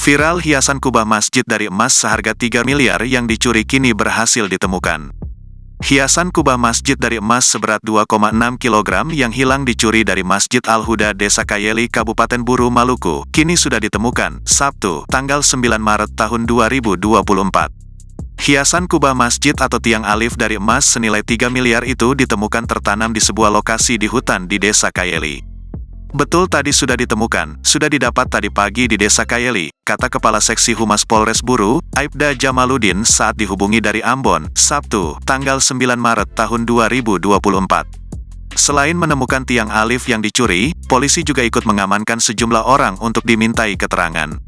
Viral hiasan kubah masjid dari emas seharga 3 miliar yang dicuri kini berhasil ditemukan. Hiasan kubah masjid dari emas seberat 2,6 kg yang hilang dicuri dari Masjid Al-Huda Desa Kayeli, Kabupaten Buru, Maluku, kini sudah ditemukan, Sabtu, tanggal 9 Maret tahun 2024. Hiasan kubah masjid atau tiang alif dari emas senilai 3 miliar itu ditemukan tertanam di sebuah lokasi di hutan di Desa Kayeli. Betul tadi sudah ditemukan, sudah didapat tadi pagi di Desa Kayeli, kata Kepala Seksi Humas Polres Buru, Aibda Jamaluddin saat dihubungi dari Ambon, Sabtu, tanggal 9 Maret tahun 2024. Selain menemukan tiang alif yang dicuri, polisi juga ikut mengamankan sejumlah orang untuk dimintai keterangan.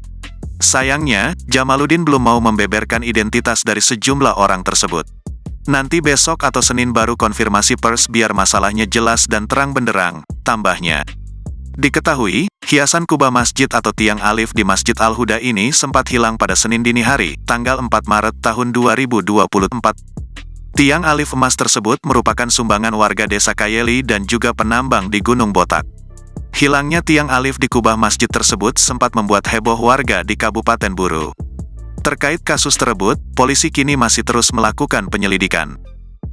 Sayangnya, Jamaluddin belum mau membeberkan identitas dari sejumlah orang tersebut. Nanti besok atau Senin baru konfirmasi pers biar masalahnya jelas dan terang benderang, tambahnya. Diketahui, hiasan kubah masjid atau tiang alif di Masjid Al-Huda ini sempat hilang pada Senin dini hari, tanggal 4 Maret tahun 2024. Tiang alif emas tersebut merupakan sumbangan warga Desa Kayeli dan juga penambang di Gunung Botak. Hilangnya tiang alif di kubah masjid tersebut sempat membuat heboh warga di Kabupaten Buru. Terkait kasus tersebut, polisi kini masih terus melakukan penyelidikan.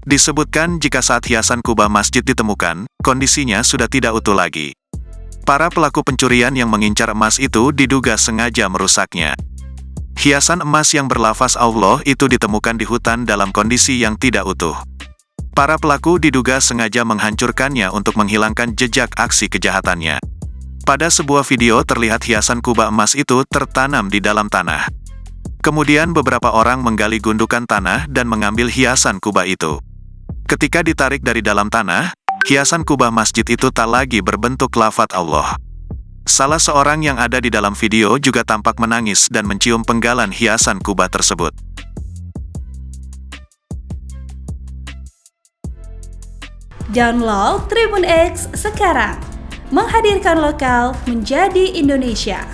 Disebutkan jika saat hiasan kubah masjid ditemukan, kondisinya sudah tidak utuh lagi. Para pelaku pencurian yang mengincar emas itu diduga sengaja merusaknya. Hiasan emas yang berlafaz Allah itu ditemukan di hutan dalam kondisi yang tidak utuh. Para pelaku diduga sengaja menghancurkannya untuk menghilangkan jejak aksi kejahatannya. Pada sebuah video terlihat hiasan kubah emas itu tertanam di dalam tanah. Kemudian beberapa orang menggali gundukan tanah dan mengambil hiasan kubah itu. Ketika ditarik dari dalam tanah, hiasan kubah masjid itu tak lagi berbentuk lafaz Allah. Salah seorang yang ada di dalam video juga tampak menangis dan mencium penggalan hiasan kubah tersebut. Download Tribun X sekarang, menghadirkan lokal menjadi Indonesia.